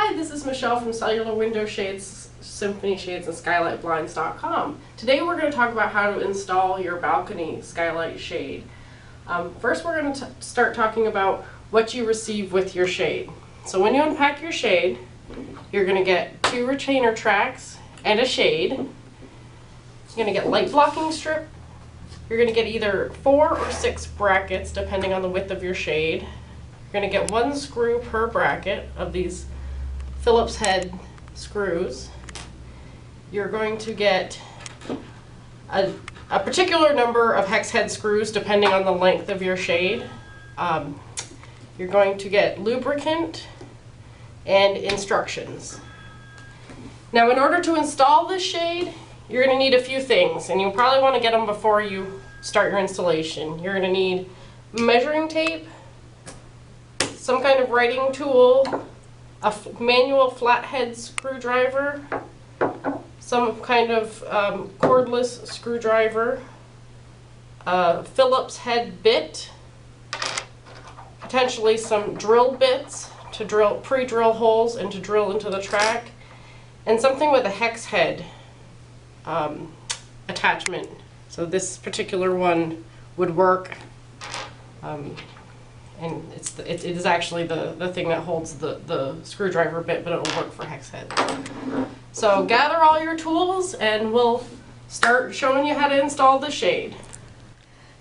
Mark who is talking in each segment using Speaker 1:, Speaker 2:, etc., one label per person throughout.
Speaker 1: Hi, this is Michelle from CellularWindowShades, Symphony Shades, and SkylightBlinds.com. Today we're going to talk about how to install your balcony skylight shade. First we're going to start talking about what you receive with your shade. So when you unpack your shade, you're going to get 2 retainer tracks and a shade. You're going to get light blocking strip. You're going to get either 4 or 6 brackets depending on the width of your shade. You're going to get 1 screw per bracket of these Phillips head screws. You're going to get a particular number of hex head screws depending on the length of your shade. You're going to get lubricant and instructions. Now in order to install this shade, you're going to need a few things, and you'll probably want to get them before you start your installation. You're going to need measuring tape, some kind of writing tool, a manual flathead screwdriver, some kind of cordless screwdriver, a Phillips head bit, potentially some drill bits to pre-drill holes and to drill into the track, and something with a hex head attachment. So this particular one would work. And it is actually the thing that holds the screwdriver bit, but it will work for hex head. So gather all your tools and we'll start showing you how to install the shade.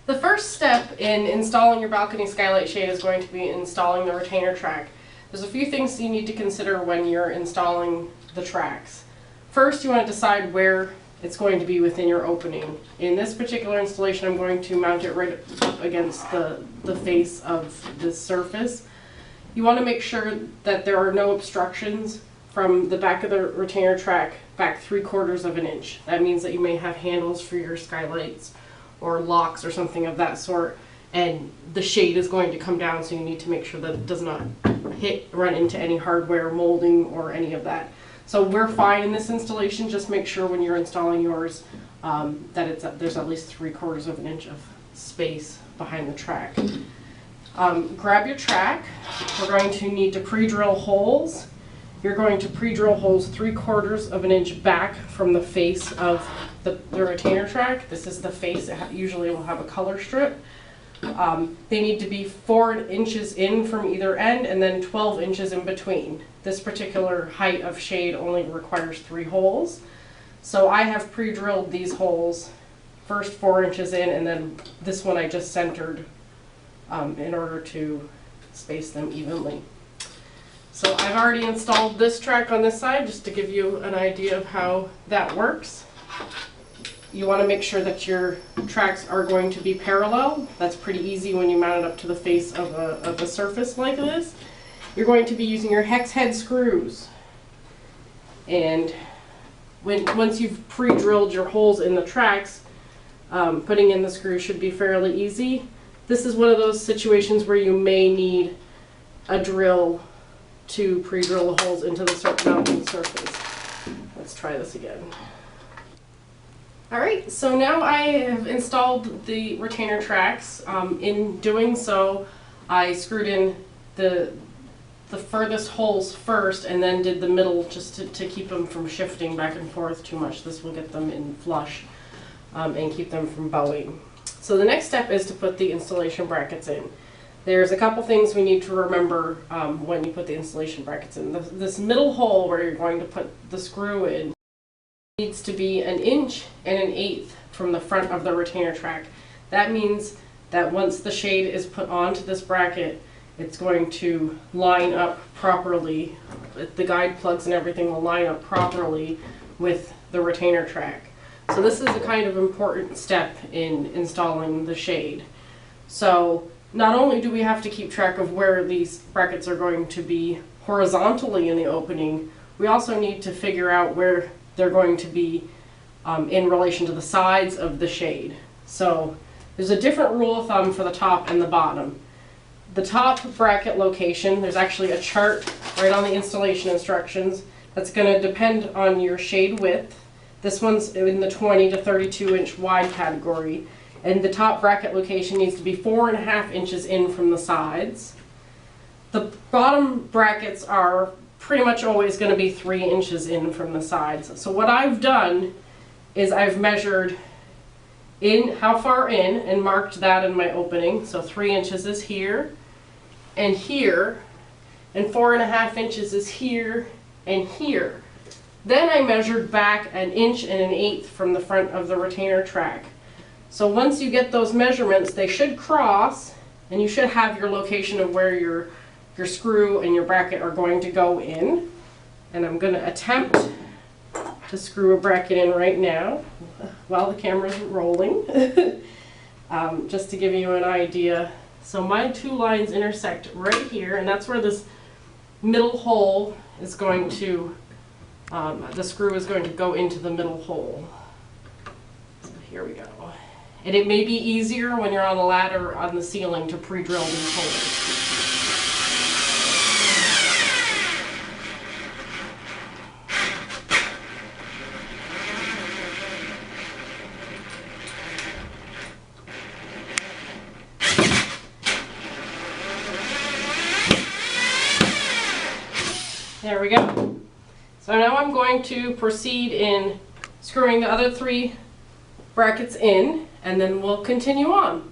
Speaker 1: The first step in installing your balcony skylight shade is going to be installing the retainer track. There's a few things you need to consider when you're installing the tracks. First, you want to decide where it's going to be within your opening. In this particular installation, I'm going to mount it right up against the face of this surface. You want to make sure that there are no obstructions from the back of the retainer track back 3/4 of an inch. That means that you may have handles for your skylights or locks or something of that sort, and the shade is going to come down, so you need to make sure that it does not run into any hardware, molding, or any of that. So we're fine in this installation. Just make sure when you're installing yours that there's at least 3/4 of an inch of space behind the track. Grab your track. We're going to need to pre-drill holes. You're going to pre-drill holes 3/4 of an inch back from the face of the retainer track. This is the face. It usually will have a color strip. They need to be 4 inches in from either end and then 12 inches in between. This particular height of shade only requires 3 holes. So I have pre-drilled these holes, first 4 inches in, and then this one I just centered in order to space them evenly. So I've already installed this track on this side just to give you an idea of how that works. You want to make sure that your tracks are going to be parallel. That's pretty easy when you mount it up to the face of a surface like this. You're going to be using your hex head screws. And once you've pre-drilled your holes in the tracks, putting in the screws should be fairly easy. This is one of those situations where you may need a drill to pre-drill the holes into the mounting surface. Let's try this again. Alright, so now I have installed the retainer tracks. In doing so, I screwed in the furthest holes first and then did the middle just to keep them from shifting back and forth too much. This will get them in flush and keep them from bowing. So the next step is to put the installation brackets in. There's a couple things we need to remember when you put the installation brackets in. This middle hole where you're going to put the screw in needs to be 1 1/8 inches from the front of the retainer track. That means that once the shade is put onto this bracket, it's going to line up properly. The guide plugs and everything will line up properly with the retainer track. So this is a kind of important step in installing the shade. So not only do we have to keep track of where these brackets are going to be horizontally in the opening, we also need to figure out where they're going to be in relation to the sides of the shade. So there's a different rule of thumb for the top and the bottom. The top bracket location, there's actually a chart right on the installation instructions that's going to depend on your shade width. This one's in the 20 to 32 inch wide category, and the top bracket location needs to be 4.5 inches in from the sides. The bottom brackets are pretty much always going to be 3 inches in from the sides. So what I've done is I've measured in how far in and marked that in my opening. So 3 inches is here and here, and 4.5 inches is here and here. Then I measured back 1 1/8 inches from the front of the retainer track. So once you get those measurements, they should cross, and you should have your location of where your screw and your bracket are going to go in. And I'm going to attempt to screw a bracket in right now while the camera's rolling, just to give you an idea. So my 2 lines intersect right here, and that's where this middle hole is going to, the screw is going to go into the middle hole. So here we go. And it may be easier when you're on a ladder on the ceiling to pre-drill these holes. There we go. So now I'm going to proceed in screwing the other 3 brackets in, and then we'll continue on.